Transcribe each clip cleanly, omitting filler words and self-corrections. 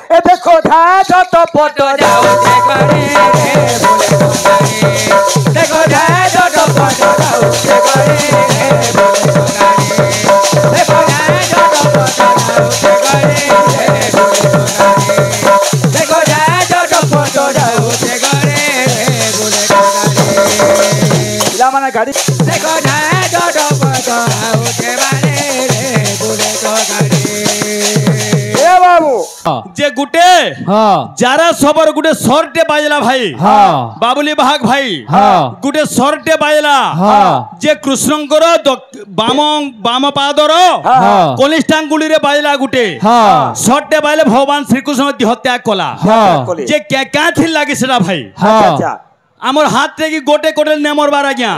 ए देखो धा झटपट जाऊचे घरे देखो धा झटपट जाऊचे घरे देखो धा झटपट जाऊचे घरे देखो धा झटपट जाऊचे घरे पिला माने गाड़ी देखो धा झटपट जाऊचे बारे बोले तो गाड़ी ए बाबू जे गुटे जारा सबर गुटे सरटे बाजला भाई बाबुली भाग भाई गुटे सरटे बाजला जे कृष्णंकर बाम पादर कनिष्ठांगुली रे बाजला गुटे सरटे बाजले भगवान श्रीकृष्ण देहत्याग कला जे क्या थी लागे सेटा भाई आमर हाथ रे की गोटे गोटे नेमर बार आज्ञा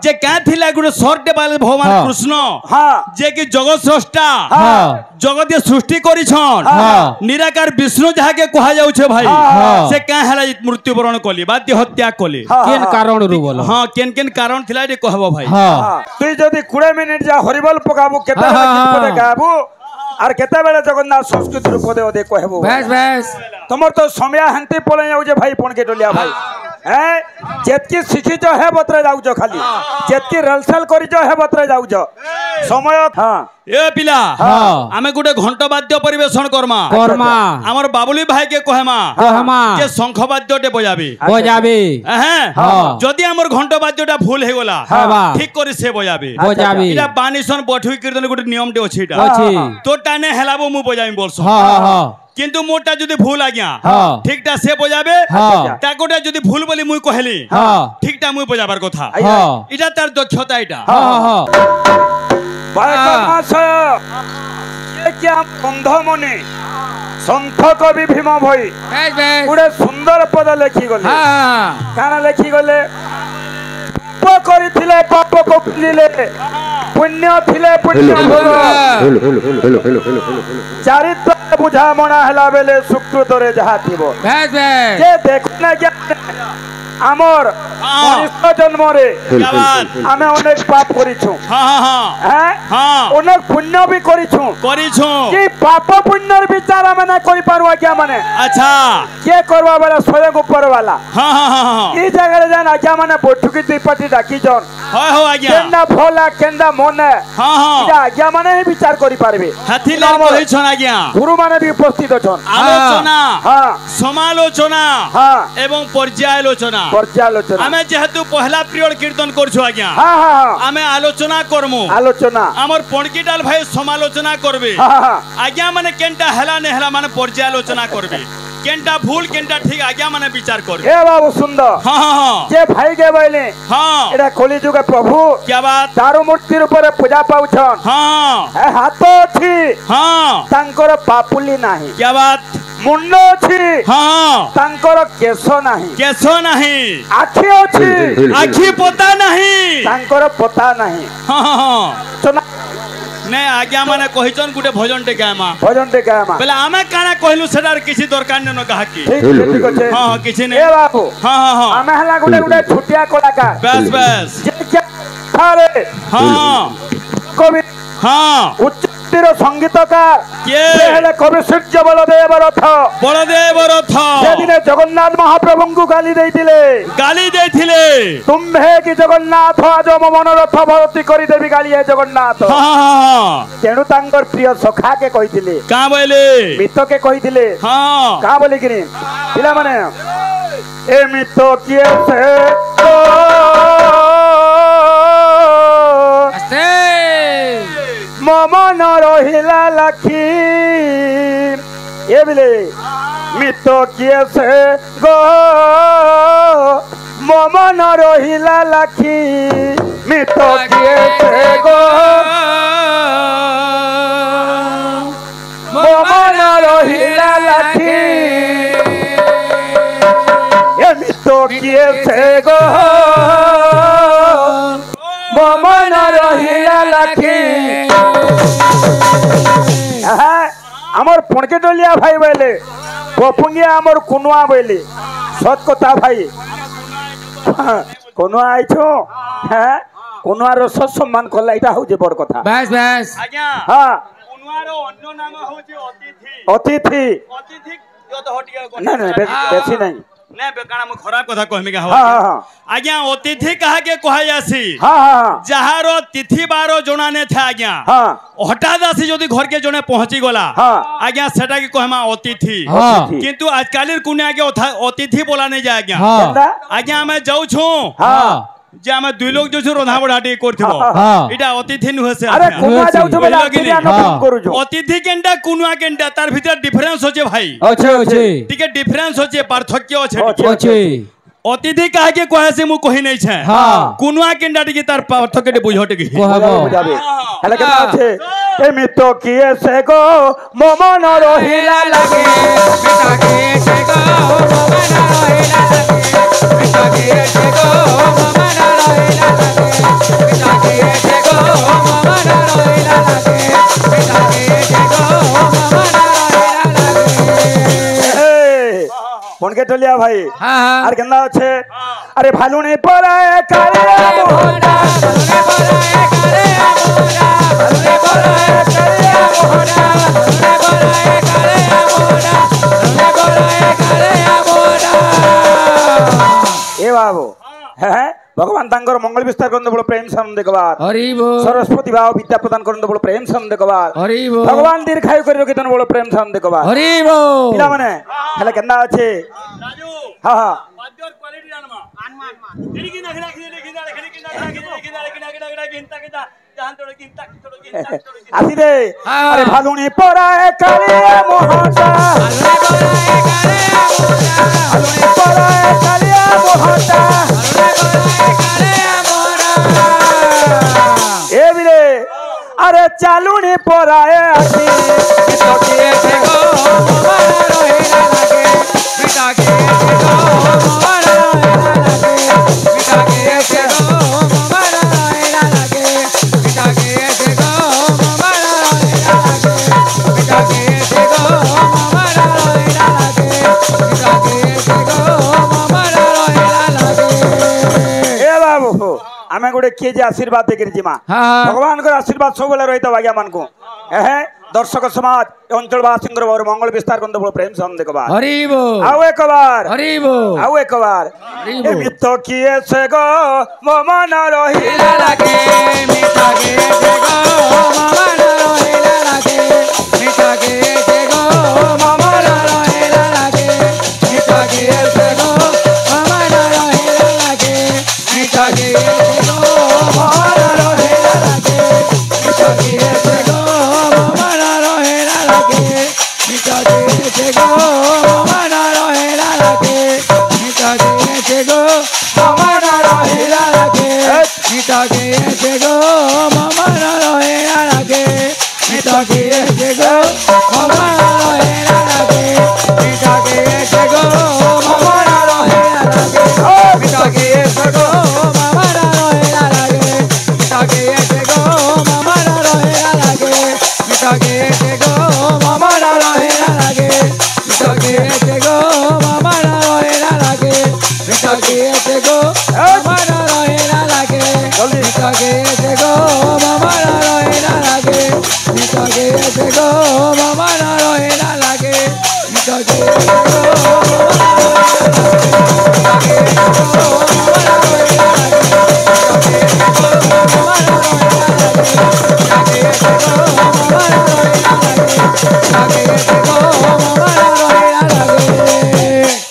जे क्या थी लागे गुटे सरटे बाजले भगवान कृष्ण जे की जगत स्रष्टा जगत सृष्टि करिछन निराकार विष्णु जहा के कहा जाउछे भाई से का हला मृत्युवरण कली बाध्य हत्या कली केन कारण रु बोल हां केन केन कारण थिला रे कहबो भाई तू जदी 20 मिनिट जा हरिबल पकाबो केता पदे गाबो आर केता बेले जगन्नाथ संस्कृत रूप दे ओदे कहबो बस बस तमर तो समय हंती पळे जाउजे भाई पण के टोलिया भाई हैं जेतकी शिखितो हे बतरे जाउजो खाली जेतकी रलसल करिजो हे बतरे जाउजो समय हां ए पिला आमे गुटे घंट वाद्य परिवेशन करमा हमर बाबुली भाई के कहमा जे शंख वाद्यटे बजाबे हैं जदी हमर घंट वाद्यटा भूल हे गला ठीक करी से बजाबे इटा बानिसन बठुई कीर्तन गुटे नियम दे अछि तो टाने हेलाबो मु बजाई बोलस किंतु मोटा जदी भूल आ गया ठीकटा से बजाबे ताकोटा जदी भूल बोली मुई कहली ठीकटा मुई बजाबार कथा इटा तार दक्षता इटा क्या बंध मने संथ कवि भीम भई गुड़े सुंदर पद लेखी गले काना लेखी गले पाप करिथिले पाप को भूलिले पुण्य थिले पुण्य चरित्र बुझा मना हला बेले सुकृत रे जहा थिबो जे देखो ना क्या आमर मनुष्य जन्म रे आमे अनेक पाप करिछु अनेक पुण्य भी करिछु कि पाप पुण्य विचार आमे ना करि पारवा क्या माने अच्छा के करवा वाला स्वयं ऊपर वाला ई जगह रे जाना क्या माने बैठकी त्रिपाठी डाकी जन हो आज्ञा केंदा भोला केंदा मने या आज्ञा माने ही विचार करि पारबे हाथी नाम होई छन आज्ञा गुरु माने भी उपस्थित छन आलोचना समालोचना एवं पर्यालोचना आमे जेहेतु पहला पीरियड कीर्तन करछु आज्ञा आमे आलोचना करमु आलोचना हमर पणकीटाल भाई समालोचना करबे आज्ञा माने केनटा हला ने हला माने पर्यालोचना करबे केनटा भूल केनटा ठीक आज्ञा माने विचार करबे ए बाबू सुंदर जे भाई के बोले एटा कली जुग प्रभु क्या बात दारू मूर्ति ऊपर पूजा पाउछन ए हाथ छी तांकर पापुली नाही क्या बात मुंड अछि तांकर केश नाही आखी अछि आखी पता नाही तांकर पता नाही नहीं आज्ञा माने कहिचन गुटे भजन टे गायमा बेले आमे काना कहलु सेडार किछि दरकार न कहा की ठीक अछि हां किछि नै ए बाबू हां आमे हला गुटे छुटिया कलाकार बस अरे कवि उच्च संगीतकार कवि सूर्य बलदेव रथ जगन्नाथ महाप्रभु को गाली देथिले तुम्हे कि जगन्नाथ आज मो मनोरथ भरती करी देवी गाली है जगन्नाथ तेणु तांकर प्रिय सखा के कहिथिले का बोले मित के कहिथिले का बोली कि पिला माने ए मित किए से मन रहिला लखी ये बिले मित किए से गो मन रहिला लखी मित किए से गो मन रहिला लखी ये मित किए से गो मन रहिला लखी आमर पणके डलिया भाई बोले पपुंगिया आमर कुनुआ बोले सत कथा भाई कुनुआ आइछो हैं कुनुआ रो सम्मान कला इटा हो जे बड़ कथा बस आज्ञा हां କୁନୁଆର ଅନ୍ୟ ନାମ ହେଉଛି ଅତିଥି। ଅତିଥି ଅତିଥି ଯତ ହଟିଆ ନା ନା ବେଶୀ ନାହିଁ ନା ବେକାଣା ମୁଁ ଖରାପ କଥା କହିମି କା ହଁ ହଁ ହଁ ଆଜ୍ଞା ଅତିଥି କାହାକେ କୁହାଯାସି ହଁ ହଁ ଯାହାର ତିଥି ବାର ଜଣା ନେ ଥାଏ ଆଜ୍ଞା ହଁ হঠাৎ আসি যদি ঘরকে জনে পৌঁছি গলা হ্যাঁ আজ্ঞা সেটাকে কহমা অতিথি অতিথি। কিন্তু আজকালের কোনে আগে অতিথি বলা নেই যায় আজ্ঞা কেনটা? আজ্ঞা আমি যাউছু হ্যাঁ যে আমি দুই লোক যাউছু রন্ধা বড়া টিকে করথিব হ্যাঁ। এটা অতিথি নুহে সে আরে আজ্ঞা। কোনা যাউছো বলে বুঝলো কি আতিথি নি? আনো ফোন করুছো অতিথি কেনটা কুনুয়া কেনটা তার ভিতর ডিফারেন্স হচ্ছে ভাই আছে আছে টিকে ডিফারেন্স হচ্ছে পার্থক্য আছে আছে আছে অতিথি কাহাকে কহেছে মু কহি নাই ছে হ্যাঁ। কুনুয়া কেনটা টিকে তার পার্থক্যটি বুঝো টিকে বুঝাবে হেলে কেন আছে এমিতো কিয়ে সে গো মমন রহিলা লাগে মিটাকে সে গো মমন রহিলা লাগে মিটাকে সে গো মমন রহিলা লাগে মিটাকে সে গো মমন রহিলা লাগে মিটাকে সে গো মমন রহিলা লাগে কোনকে টলিয়া ভাই হ্যাঁ আর কেন আছে আরে ভালুনি পরায় কালিয়া মোহনা ভালুনে পরায়ে কালে মোরা ভালুনে পরায়ে কালিয়া মোরা ভালুনে পরায়ে কালে মোরা ভালুনে পরায়ে কালিয়া মোরা এ বাবু হ্যাঁ ভগবান তাঙ্কর মঙ্গল বিস্তার করতে বড় প্রেম সানন্দ কবার হরি বল সরস্বতী ভাব বিদ্যা প্রদান করতে বড় প্রেম সানন্দ কবার হরি বল ভগবান দীর্ঘায়ু করে রকিতন বড় প্রেম সানন্দ কবার হরি বল পিলা মানে হেলে কেন আছে রাজু হ্যাঁ হ্যাঁ বাদ্যর কোয়ালিটি আনমা আনমা এদিকে না খেলা খেলা খেলা খেলা খেলা জাহান তোড় কিনতা তোড় কিনতা আসি দে আরে ভালুনি পরায় কালিয়া মোহনা ভালুনে পরায়ে কালিয়া মোরা ভালুনি পরায় কালিয়া মোহনা ভালুনে পরায়ে কালিয়া মোরা এ বিরে আরে চালুনি পরায় আসি মিটাকে সে গো মমন রহিলা লাগে মিটাকে সে গো মমন রহিলা লাগে মিটাকে সে গো মমন রহিলা লাগে মিটাকে সে গো মমন রহিলা লাগে মিটাকে সে গো মমন রহিলা লাগে মিটাকে সে গো মমন রহিলা লাগে এ বাবু আমি গোটে কিଏ যে আশীর্বাদ দেখি জিমা হ্যাঁ ভগবানଙ୍କର আশীর্বাদ ସବୁବେଳେ ରହିଥାଉ ଆଜ୍ଞା ମାନଙ୍କୁ এহে দর্শক সমাজ এই অঞ্চলবাসীଙ୍କର বড় মঙ্গল বিস্তার করতে বড় প্রেম সম দেখবার হরি বল আও একবার হরি বল আও একবার হরি বল। এমিত কিয়ে সে গো মমন রহিলা রহিলা লাগে মিটাকে সে গো মমন রহিলা লাগে মিটাকে সে গো মমন রহিলা লাগে মিটাকে সে গো মমন রহিলা লাগে মিটাকে সে গো মমন রহিলা লাগে মিটাকে সে গো মমন রহিলা লাগে মিটাকে সে গো মমন রহিলা লাগে মিটাকে সে গো মমন রহিলা লাগে মিটাকে সে গো মমন রহিলা লাগে মিটাকে সে গো মমন রহিলা লাগে মিটাকে সে গো মমন রহিলা লাগে মিটাকে সে গো মমন রহিলা লাগে মিটাকে সে গো মমন রহিলা লাগে মিটাকে সে গো মমন রহিলা লাগে মিটাকে সে গো মমন রহিলা লাগে মিটাকে সে গো মমন রহিলা লাগে মিটাকে সে গো মমন রহিলা লাগে মিটাকে সে গো মমন রহিলা লাগে মিটাকে সে গো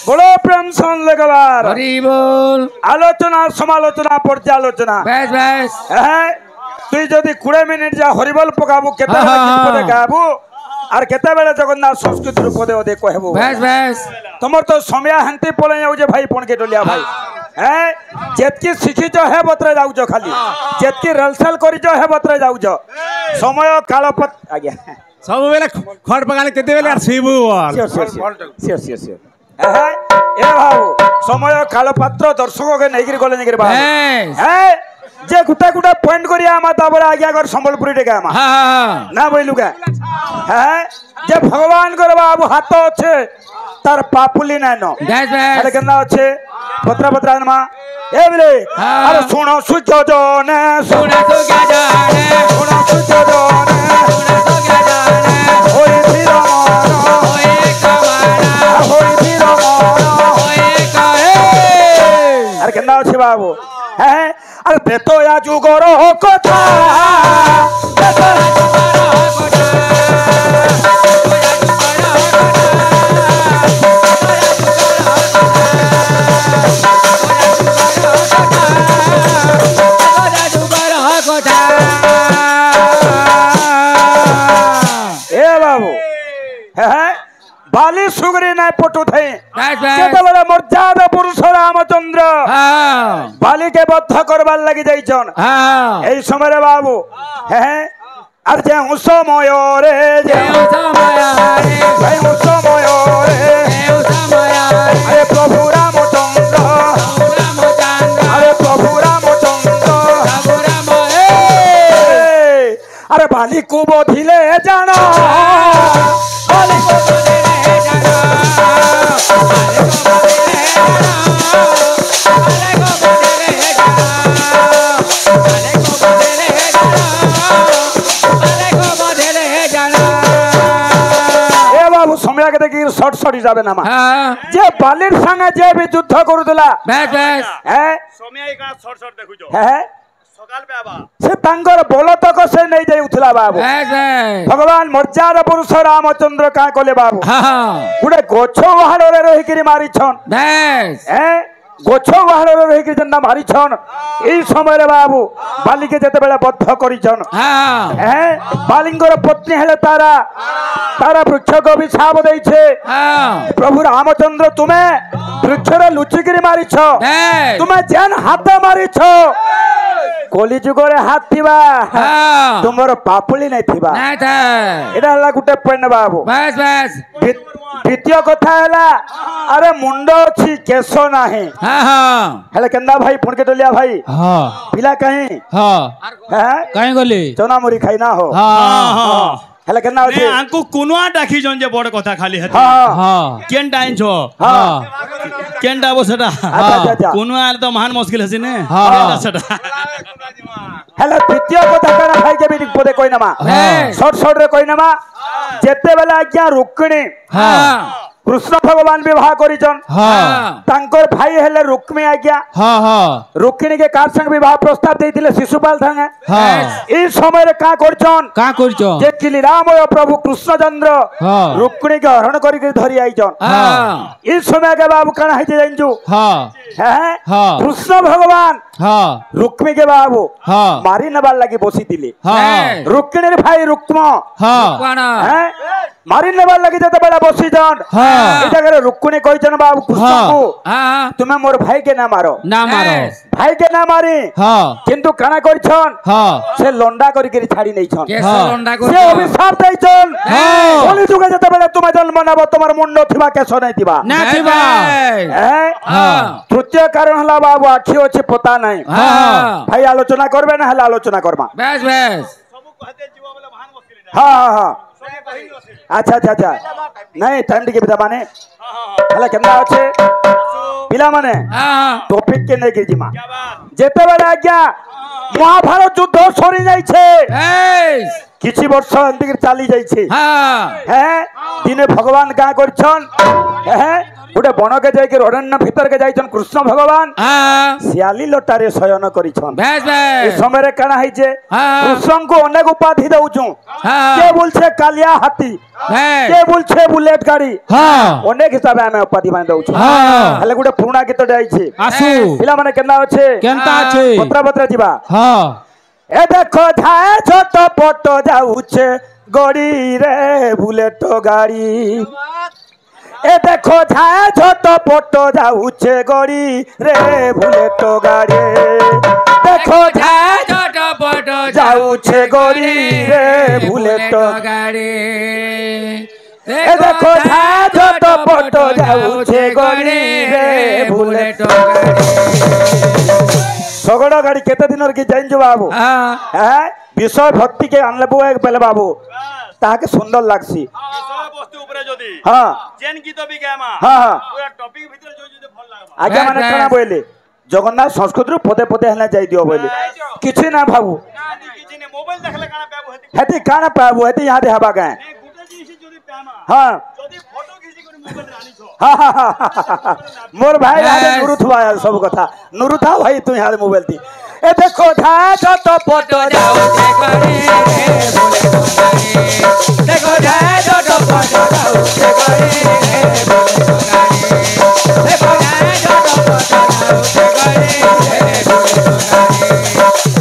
বড় প্রেম সম দেখবার হরি বল আলোচনা সমালোচনা পর্যালোচনা বেশ বেশ হ্যাঁ তুই যদি 20 মিনিট যা হরিবল পকাবু কেতেবেলে হ্যাঁ, হ্যাঁ, পদে হ্যাঁ। গাবু আর কেতেবেলে জগন্নাথ সংস্কৃতির পদে ওদে কহবু বেশ বেশ তোমার তো সময় হান্তি পলে যাউছে ভাই পণকে টলিয়া ভাই হ্যাঁ যেতকি শিখিছ হে বত্রে যাউছ খালি যেতকি রেলসেল করিছ হে বত্রে যাউছ সময় কালপত আজ্ঞা ସବୁବେଳେ ଖଟ ପକାଲେ କେତେବେଳେ আর ଶୋଇବୁ ସିଓର ସିଓର ସିଓର হ্যাঁ এ ভাবু সময় কালপাত্র দর্শককে নেইকিরি গলে নেইকিরি ভাবু বেশ হ্যাঁ যে গুটা গুটা পয়েন্ট করি আমা তারপরে আগে আগর সম্বলপুরি টেকা আমা হ্যাঁ না বইলু কে হ্যাঁ যে ভগবান করে বাবু হাত আছে তার পাপুলি নাই ন বেশ আরে বেশ কেনা আছে পত্রা পত্রা আনমা এ বলে হ্যাঁ। আরে শুনো সূর্য জনে শুনে তো কে জানে শুনো সূর্য জনে শুনে তো কে জানে আর কেন আছে বাবু হ্যাঁ আর বেতো যুগর কথা এ বাবু হ্যাঁ বালি সুগরি নাই পটু থাই যেতবেলে মর্যাদা পুরুষ রামচন্দ্র বালিকে বদ্ধ করবার লাগি যাইছন এই সময় বাবু হ্যাঁ আর যে সময় রে যে সময় রে আরে প্রভু রামচন্দ্র আরে প্রভু রামচন্দ্র আরে বালি কু বধিলে জানো সময়াকে দেখি শর্ট শর্ট যাবে না মা যে বালির সঙ্গে যে বি যুদ্ধ করুলা হ্যাঁ হ্যাঁ সে তাঙ্কর বলতক সে নেই যাইউথিলা বাবু ভগবান মর্যাদা পুরুষ রামচন্দ্র কাঁ কলে বাবু গোটে গଛ ବାହାରରେ ରହିକିରି ମାରିଛନ୍ হ্যাঁ গছ বাহারে রহিকি যেন মারিছন এই সময় বাবু বালিকে যেতেবেলে বদ্ধ করিছন হ্যাঁ বালিঙ্গর পত্নী হেলে তারা তারা বৃক্ষকে অভিশাপ দেইছে প্রভু রামচন্দ্র তুমি বৃক্ষরে লুচিকিরি মারিছ তুমি যেন হাত মারিছ কলি যুগরে হাত থিবা তোমার পাপুলি নাই থিবা এটা হলা গোটে পয়েন্ট বাবু দ্বিতীয় কথা হেলা আরে মুন্ড অছি কেশ নাহি হেলে কেন্দা ভাই পুণকে টলিয়া ভাই পিলা কাহি কাহি গলি চনা মুড়ি খাই না হো হেলে কেন্দা আছে আঙ্কু কুনুয়া ডাকি জন যে বড় কথা খালি হেতে কেন টাইম ছ কেন ডাবো সেটা কুনুয়া তো মহান মুশকিল আছে নে কেনটা সেটা হেলে তৃতীয় কথা কানা ভাই কে বিদিক পদে কই নামা শর্ট শর্ট রে কই নামা যেতে বেলা আজ্ঞা রুক্মিণী কৃষ্ণ ভগবান বিবাহ করিছন তাঙ্কর ভাই হেলে রুক্মিণী আজ্ঞা রুক্মিণী কে কার সঙ্গে বিবাহ প্রস্তাব দেইতিলে শিশুপাল সঙ্গে এই সময় কা করছন যে কিলি রাময় প্রভু কৃষ্ণচন্দ্র রুক্মিণী কে হরণ করি ধরি আইছন এই সময় কে বাবু কানা হইছে জানছু হ্যাঁ কৃষ্ণ ভগবান রুক্মিণী কে বাবু মারি নেবার লাগি বসি দিলে রুক্মিণীর ভাই রুক্ম হ্যাঁ মারি নেবার লাগি যেতে বেলা বসি যান এটা করে রুক্মিণী কইছেন বাবু কৃষ্ণকু তুমি মোর ভাই কে না মারো ভাই কে না মারি কিন্তু কানা করছন সে লন্ডা করি করে ছাড়ি নেইছন সে অভিশাপ দেইছন কলি যুগে যেতে বেলা তুমি জন্ম নেব তোমার মুন্ড থিবা কেশ নাই থিবা না থিবা তৃতীয় কারণ হলা বাবু আখি আছে পতা নাই ভাই আলোচনা করবে না হলে আলোচনা করবা বেশ বেশ হ্যাঁ হ্যাঁ আচ্ছা আচ্ছা আচ্ছা নাই টাইম টিকে বিদা মানে হেলে কেমন আছে পিলা মানে টপিক কে নেই গিজিমা যেতেবেলে আজ্ঞা মহাভারত যুদ্ধ সরি যাইছে কিছু বর্ষ এদিকে চালি যাইছে হ্যাঁ দিনে ভগবান গাঁ করছন হ্যাঁ গোটে বনকে যাইকি অরণ্য ভিতরকে যাইছন কৃষ্ণ ভগবান শিয়ালি লটারে শয়ন করিছন এই সময় কানা হইছে কৃষ্ণଙ୍କୁ অনেক উপাধি দউছু কে বলছে কালিয়া হাতি কে বলছে বুলেট গাড়ি অনেক হিসাবে আমি উপাধি মানে দউছু হেলে গোটে পুরুনা গীতଟେ আইছে আসু পিলা মানে কেনা আছে কেনতা আছে পত্রা পত্রা ଯିବା এ দেখো ঝায় ছোট পট যাউছে গড়ি রে বুলেট গাড়ি এ দেখো ঝায় ছোট পট যাউছে গড়ি রে বুলেট গাড়ি দেখো ঝায় ছোট পট যাউছে গড়ি রে বুলেট গাড়ি এ দেখো ঝায় ছোট পট যাউছে গড়ি রে বুলেট গাড়ি শগড় গাড়ি কেতে দিনর কি জানছো বাবু হ্যাঁ বিষয় ভক্তি কে আনলে পেলে বাবু তাহাকে সুন্দর লাগছি হ্যাঁ আগে মানে কানা বইলে জগন্নাথ সংস্কৃত পদে পদে হেলে যাই দিও বইলে কিছু না ভাবু হেতি কানা পাবু হেতি ইহাদে হবা গায়ে हाँ मोर भाई नुरु थुआ सब कथा नुरु था भाई तू यहाँ मोबाइल थी ए देखो झाज तो फोटो जाओ देखो झाज तो फोटो जाओ देखो झाज तो फोटो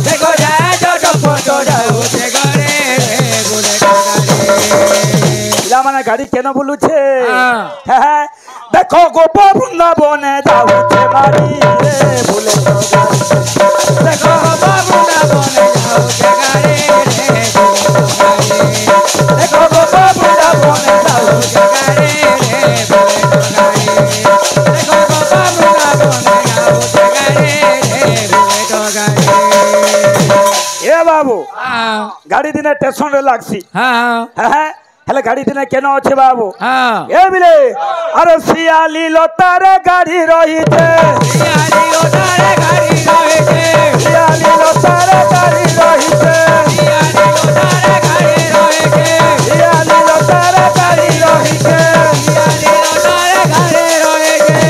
देखो झाज तो फोटो जाओ माने गाड़ी केन बोलू छे देखो गोपा वृंदाबने जाऊ छे मारी रे भूले तो देखो गोपा वृंदाबने जाऊ छे गाड़ी रे देखो गोपा वृंदाबने जाऊ छे गाड़ी रे देखो गोपा वृंदाबने जाऊ छे गाड़ी रे ए बाबू गाड़ी दिने स्टेशन रे लागसी हेले गाड़ी दिने केन अच्छे बाबू ए बिले अरे सियाली लोतारे गाड़ी रही छे सियाली लोतारे गाड़ी रही छे सियाली लोतारे गाड़ी रही छे सियाली लोतारे गाड़ी रही छे सियाली लोतारे गाड़ी रही छे सियाली लोतारे गाड़ी रही छे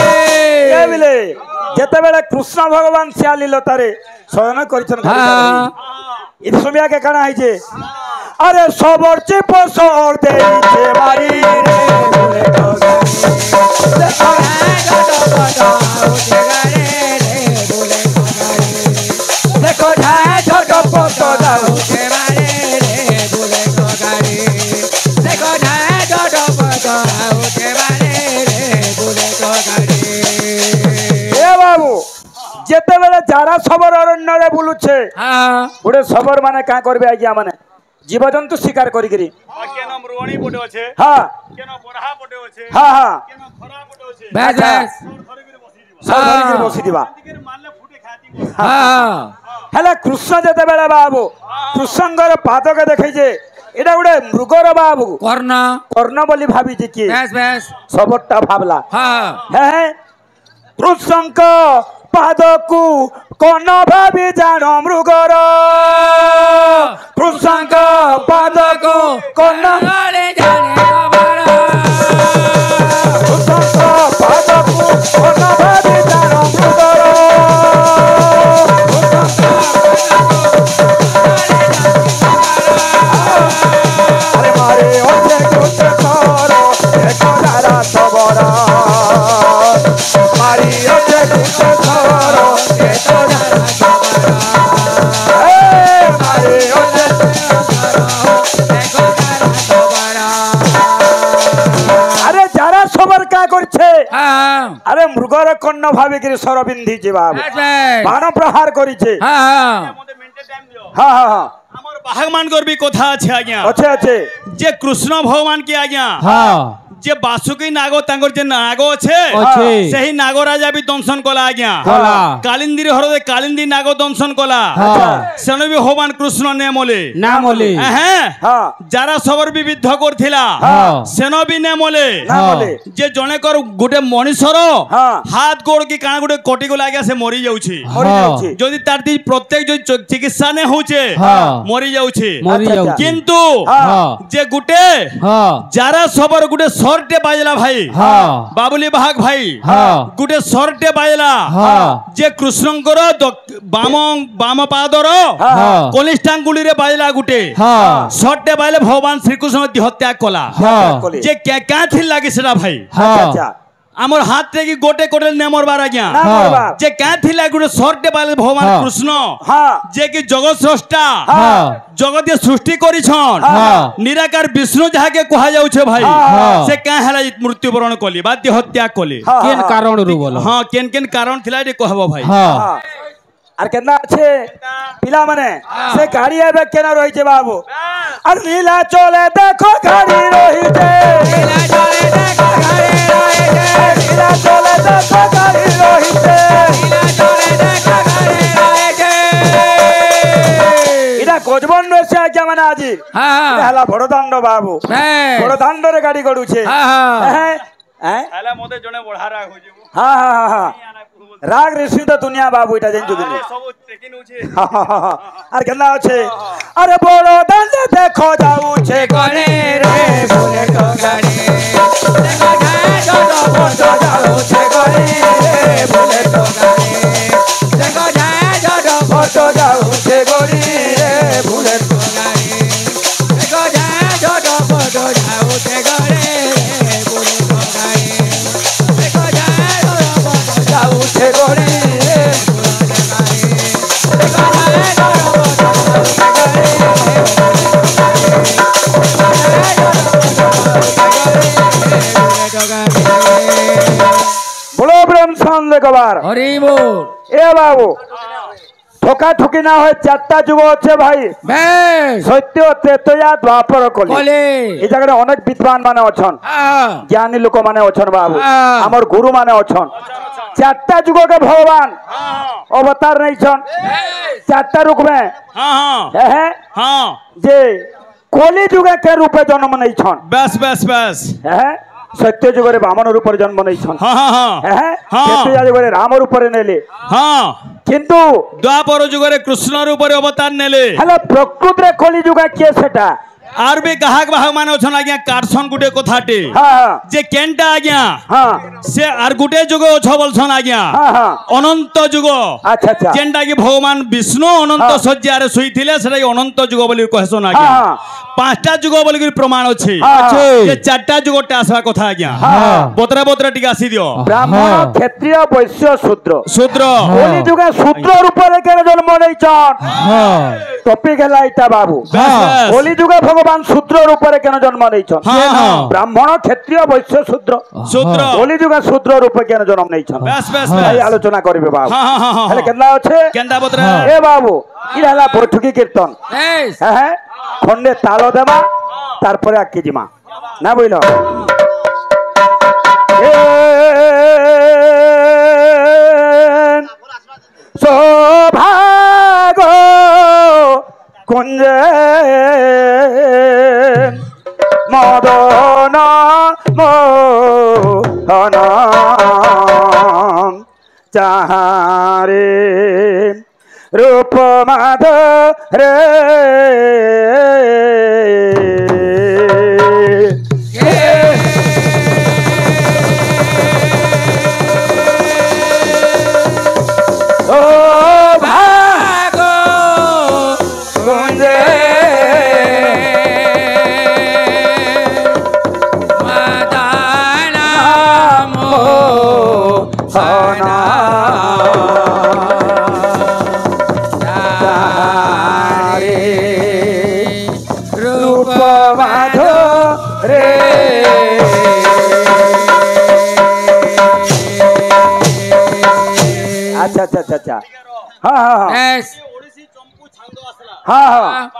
ए बिले जेते बेले कृष्ण भगवान सियाली लोतारे शयन करिछन गाड़ी इस समय के काना है छे अरे सबर चिप सर दे छे मारी रे बोले तो देखो झाज तो फोटो जाऊ गाड़ी रे बोले देखो झाज तो फोटो जाऊ मारी रे बोले तो गाड़ी देखो झाज तो फोटो जाऊ मारी रे बोले तो गाड़ी ए बाबू जेते बेले जारा सबर अरण्य रे बुलु छे गोटे सबर माने का करबे आज्ञा माने जीवजंतु शिकार करी करी केनो मृगणी पटे अछि हां केनो बरहा पटे अछि हां हां केनो खरा पटे अछि बस सब धरी के बसी दिबा मारले फुटे खाती हां हेला कृष्ण जेते बेले बाबू कृष्णगर पाद के देखै जे एडा गुडे मृगर बाबू कर्ण बोली भाबी जे की बस सबटा भाबला हां हे कृष्णक पादकू कोन भाबी जानो मृगर कृष्णक पादकू कोन गाड़ी जाने खबर कृष्णक पादकू कोन भाबी जानो मृगर अरे मारे ओछे कुछ करो देखो दारा सबरा मारी ओछे कुछ करो देखो दारा सबरा ए मारे ओछे देखो दारा सबरा अरे जारा सबर का करछे हां अरे मृगर कर्ण भाबी के सरबिंधी जे बाबू बस बाण प्रहार करिछे हां मते मिनिटे टाइम दियो हां हां हां हमर बाहमान करबी कथा अछि आज्ञा अच्छे अच्छे जे कृष्ण भगवान की आज्ञा जे बासुकी नागो तांगर जे नागो छे सही नागो राजा भी दंशन कला आज्ञा कालिंदी हरदे कालिंदी नागो दंशन कला सेनो भी भगवान कृष्ण ने मोले जारा सबर भी विद्ध करथिला सेनो भी ने मोले जे जने कर गुटे मनीषर हाथ गोड़ की काना गुटे कटी गला आज्ञा से मरी जाउछि जदि तार दी प्रत्येक जो चिकित्सा ने होचे मरी जाउछि किंतु जे गुटे जारा सबर गुटे सरटे बाजला भाई बाबुली भाग भाई गुटे सरटे बाजला जे कृष्णंकर बाम पादर कनिष्ठांगुली रे बाजला गुटे सरटे बाजले भगवान श्री कृष्ण देहत्याग कला जे क्या थी लागी सेटा भाई आमर हाथ रे की गोटे कोटे नेमर बार आज्ञा जे क्या थिला गुटे सरटे बाजले भगवान कृष्ण जे कि जगत स्रष्टा जगत सृष्टि करिछन निराकार विष्णु जहा के कहा जाउ छे भाई से का हला मृत्युवरण कली बाध्य हत्या कली केन कारण रु बोलो हां केन केन कारण थिला रे कहबो भाई आर केना छे पिला माने से गाड़ी आबे केना रही छे बाबू अर नीला चले देखो गाड़ी रही छे नीला चले देखो गाड़ी रही छे नीला चले देखो गाड़ी रही छे नीला चले देखो गाड़ी रही छे इडा कोजबन रे से आज्ञा माने आजी हला बड़दांड बाबू बड़दांड रे गाड़ी गडू छे हला मोते जने बढ़ारा हो जेबो हां हां हां राग ऋषि तो दुनिया बाबू इटा जन जुगनी अरे केना আছে अरे बड़ो दंड देखो जाऊ छे करे रे बुलेट गाड़ी देखो जाए जो फोटो जाऊ छे करे रे बुलेट गाड़ी देखो जाए जो फोटो जाऊ छे गोरी रे बुलेट गाड़ी देखो जाए जो फोटो जाऊ छे गोरी रे बुलेट गाड़ी देखो जाए जो फोटो जाऊ छे गोरी रे बुलेट गाड़ी देखो जाए जो फोटो जाऊ छे गोरी বড় ব্রহ্ম सान लेकबार हरि बोल এ বাবু ঠোকা ঠুকি না হয় চারটা যুগ আছে ভাই বেশ সত্য ত্রেতয়া দ্বাপর কলি কলি এই জায়গায় অনেক বিদ্বান মানে অছন জ্ঞানী লোক মানে অছন বাবু আমার গুরু মানে অছন চারটা যুগকে ভগবান অবতার নেইছন চারটা রূপ মে হ্যাঁ हाँ যে কলি যুগে কে রূপে জন্ম নেইছন बस बस बस হ্যাঁ সত্য যুগরে বামন রূপে জন্ম নেইছন हाँ हाँ हाँ হ্যাঁ হ্যাঁ। ত্রেতয়া যুগরে রাম রূপে নেলে हाँ কিন্তু द्वापर जुगरे कृष्ण रूप अवतार नेले হ্যালো প্রকৃতরে কলি যুগে কে সেটা आर भी गाहक बाहक मान अछन आज्ञा कारसन गुटे कथाटे হ্যাঁ जे केनटा आज्ञा হ্যাঁ से आर गुटे जुग अछ बोलछन आज्ञा হ্যাঁ হ্যাঁ अनंत जुग আচ্ছা আচ্ছা जेनटा कि भगवान विष्णु अनंत हाँ। सज्जारे सोईथिले सेटा अनंत जुग बोली कहसन आज्ञा हाँ। पांचटा जुग बोली प्रमाण अछि हाँ। जे चारटा जुगटे आसवा कथा आज्ञा हाँ। बोतरा बोतरा टिके आसी दियो ব্রাহ্মণ ক্ষত্রিয় বৈশ্য শূদ্র शूद्र কলি যুগে শূদ্র রূপে কেন জন্ম নেইছন টপিক হেলা এটা বাবু बस बस কলি যুগে ভগবান শূদ্র রূপে কেন জন্ম নেইছন हाँ, हाँ। ব্রাহ্মণ ক্ষত্রিয় বৈশ্য শূদ্র शूद्र কলি যুগে শূদ্র রূপে কেন জন্ম নেইছন बस बस এই बस আলোচনা করিবে বাবু हाँ हाँ हाँ হেলে हाँ কেনা আছে केनटा बोतरा এ বাবু ইলা হেলা বৈঠকি কীর্তন বেশ হ্যাঁ হ্যাঁ খন্ডে তাল দেবা তারপরে আকি জিমা না বুঝল সৌভাগ কুঞ্জে মদন মোহন চাহারে রূপ মাধ রে अच्छा अच्छा अच्छा अच्छा हाँ हाँ हाँ বেশ हाँ हाँ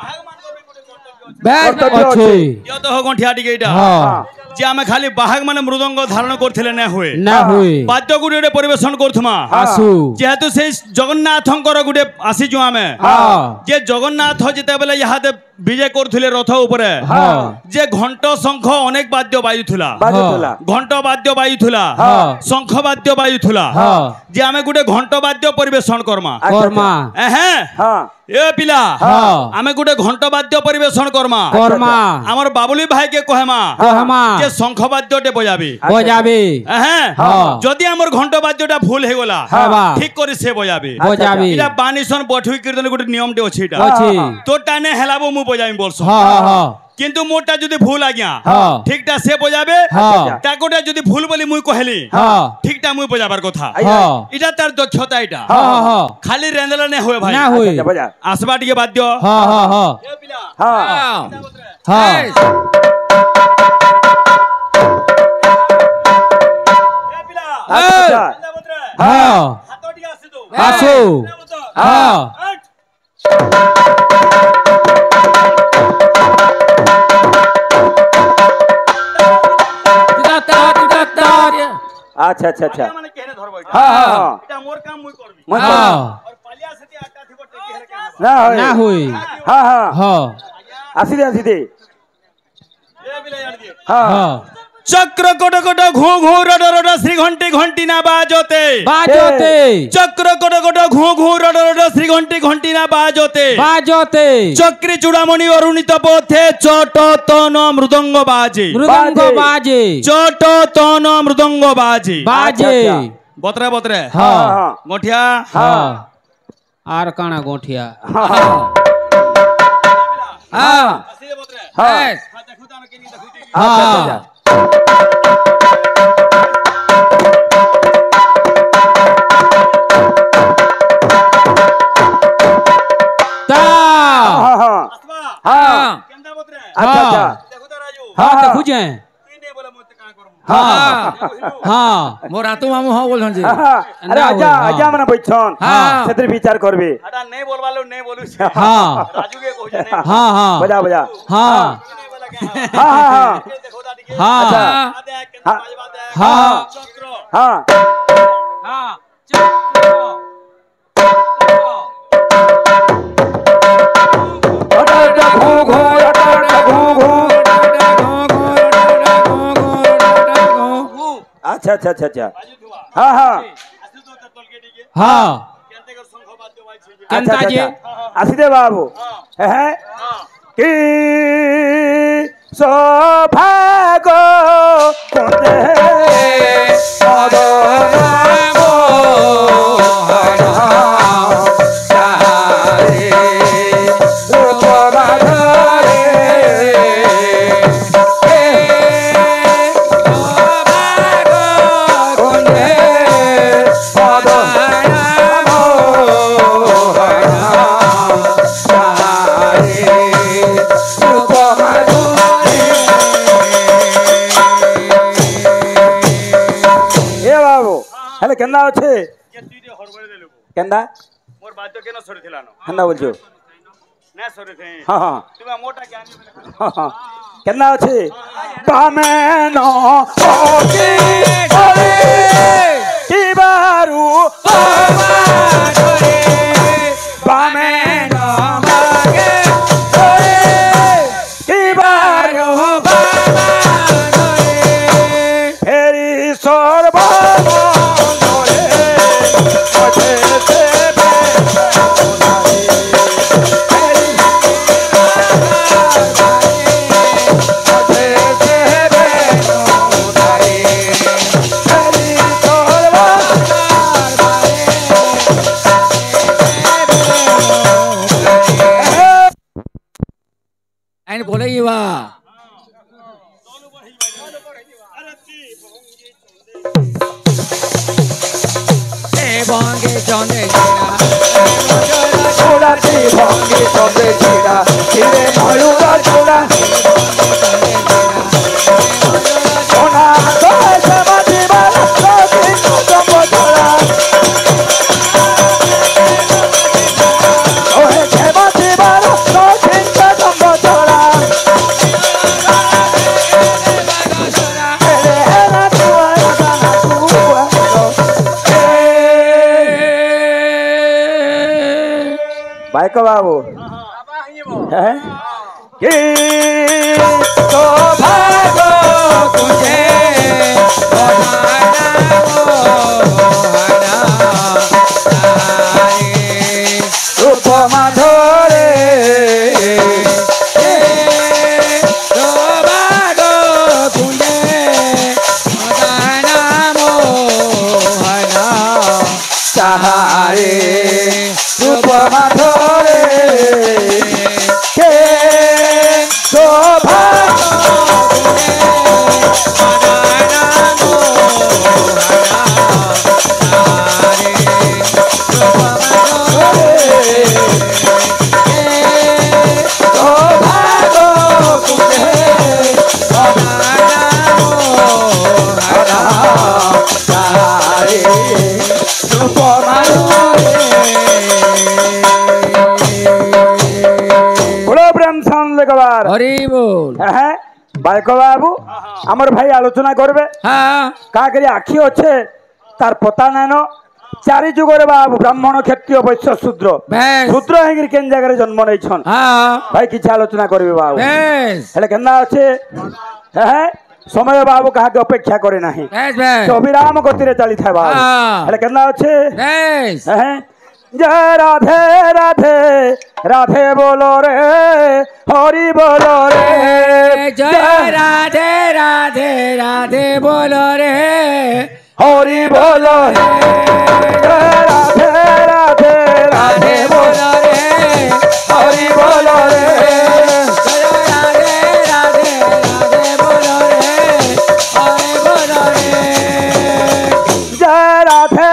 বেশ कर्तव्य ଅଛି ଅଛି। यो तो हो गंठिया टिके इटा ହଁ जे आमे खाली बाहक माने मृदंग धारण करथिले ना हुए ନା ହୁଏ बाद्य गुडे परिवेशन करथुमा ଆସୁ जेहेतु से जगन्नाथंकर गुडे आसीजु आमे ହଁ जे जगन्नाथ जेते बेले यहादे विजय करथिले रथ ऊपर ହଁ जे घंट शंख अनेक वाद्य बाजुथुला बाजुथुला घंट वाद्य बाजुथुला ହଁ शंख वाद्य बाजुथुला ହଁ जे आमे गुडे घंट वाद्य परिवेशन करमा କର୍ମା एहे हाँ ए पिला ହଁ आमे गुडे घंट वाद्य परिवेशन करमा କର୍ମା हमर बाबुली भाई के कहमा କହମା जे शंख वाद्यटे बजाबी ବଜାବି हाँ जदि हमर घंट वाद्यटा भूल हे गोला ହେବା ठीक करी से बजाबी ବଜାବି इटा बानिसन बठुई कीर्तन गुटे नियम टे अछि इटा ଅଛି तो टाने हेलाबो मु बजाइम बोलसो ହଁ ହଁ ହଁ किंतु मोटा जदि भूल आज्ञा हाँ। ठीकटा से बजाबे हाँ। ताकोटा जदि भूल बोली मुई कहली हाँ। ठीकटा मुई बजाबार कथा हाँ। इटा तार दक्षता इटा हाँ हाँ हाँ खाली रेंदला ने होए भाई ना हुए अच्छा, बजा आसबा टिके बाद्य हाँ हाँ हाँ ए पिला हाँ हाँ ए पिला अच्छा हाँ हातो टिके आसे दो आसू हाँ अच्छा अच्छा अच्छा माने केने धरबो इटा हाँ हाँ हाँ इटा मोर काम मुई करबी मैं हाँ और पालिया सेती आटा थिबो टेकी हेरे के ना होए ना हुई हाँ हाँ हाँ आसी दे ए पिला यार दिए हाँ हाँ चक्र कोट कोट घू घू रड रड श्री শ্রীঘণ্টি ঘণ্টি না বাজতে বাজতে চক্র কোট কোট ঘু ঘু রড রড শ্রীঘণ্টি ঘণ্টি না বাজতে বাজতে চক্রি চূড়ামণি অরুণিত পথে চট তন মৃদঙ্গ বাজে মৃদঙ্গ বাজে চট তন মৃদঙ্গ বাজে বাজে বতরে বতরে হ্যাঁ গঠিয়া হ্যাঁ আর কানা গোঠিয়া হ্যাঁ হ্যাঁ হ্যাঁ আচ্ছা আচ্ছা তা হ্যাঁ হ্যাঁ হ্যাঁ আচ্ছা আচ্ছা হ্যাঁ দেখুছে হ্যাঁ হ্যাঁ মোর হাতু মামু হ্যাঁ বলছন যে আরে আজা আজা মানে বইছন সেদের বিচার করবে আটা নেই বলবালো নেই বলু হ্যাঁ রাজুকে কইছে নে হ্যাঁ হ্যাঁ বজা বজা হ্যাঁ হ্যাঁ হ্যাঁ হ্যাঁ আচ্ছা হ্যাঁ চক্র হ্যাঁ হ্যাঁ অটাটা ঘু ঘু অটাটা ঘু ঘু আচ্ছা আচ্ছা আচ্ছা আচ্ছা হ্যাঁ হ্যাঁ হ্যাঁ আচ্ছা কেনতা যে আসিদে বাবু হ্যাঁ কি সৌভাগ্য কোতে হেলে কেন্দা আছে তুই যে হরবড়ে দেলু কেন্দা মোর বাদ্য কেন সরে থিলানো কেন্দা বলছো না সরে থে হ্যাঁ হ্যাঁ তুমি মোটা কে আনি কেন্দা আছে বামেন কি বারু বামেন কি বারু ফেরি সর্ব আইন বলে ইবা এ বঙ্গে চন্দে ছোড়া ভঙ্গে সবে ছিড়া ছিড়ে ময়ূরা ছোড়া সোনা তোয় সমাধি বালা সখী কুটুম্ব ছোড়া ওহে সমাধি বালা সখী কুটুম্ব ছোড়া এরে এরা তুয়া গানা তুয়া বাইক বাবু হ্যাঁ কি সৌভাগ্য তুঝে রূপ মাধরে সৌভাগ্য তুঝে চাহারে রূপ মাধরে কে হরি বল হ্যাঁ বাইক বাবু আমার ভাই আলোচনা করবে হ্যাঁ কাকরি আখি আছে তার পতা নেন চারি যুগরে বাবু ব্রাহ্মণ ক্ষত্রিয় বৈশ্য শূদ্র বেশ শূদ্র হয়ে কেন জায়গায় জন্ম নেইছন হ্যাঁ ভাই কিছু আলোচনা করবে বাবু বেশ হেলে কেনা আছে হ্যাঁ समय बाबू कहा के अपेक्षा करे नहीं बेस बेस तो अविराम गति चली था बाबू हाँ। हेले केतना अच्छे बेस जय राधे राधे राधे बोलो रे हरि बोलो रे जय राधे राधे राधे बोलो रे हरि बोलो रे जय राधे राधे राधे बोलो रे हरि बोलो रे जय राधे राधे राधे बोलो रे हरि बोलो रे जय राधे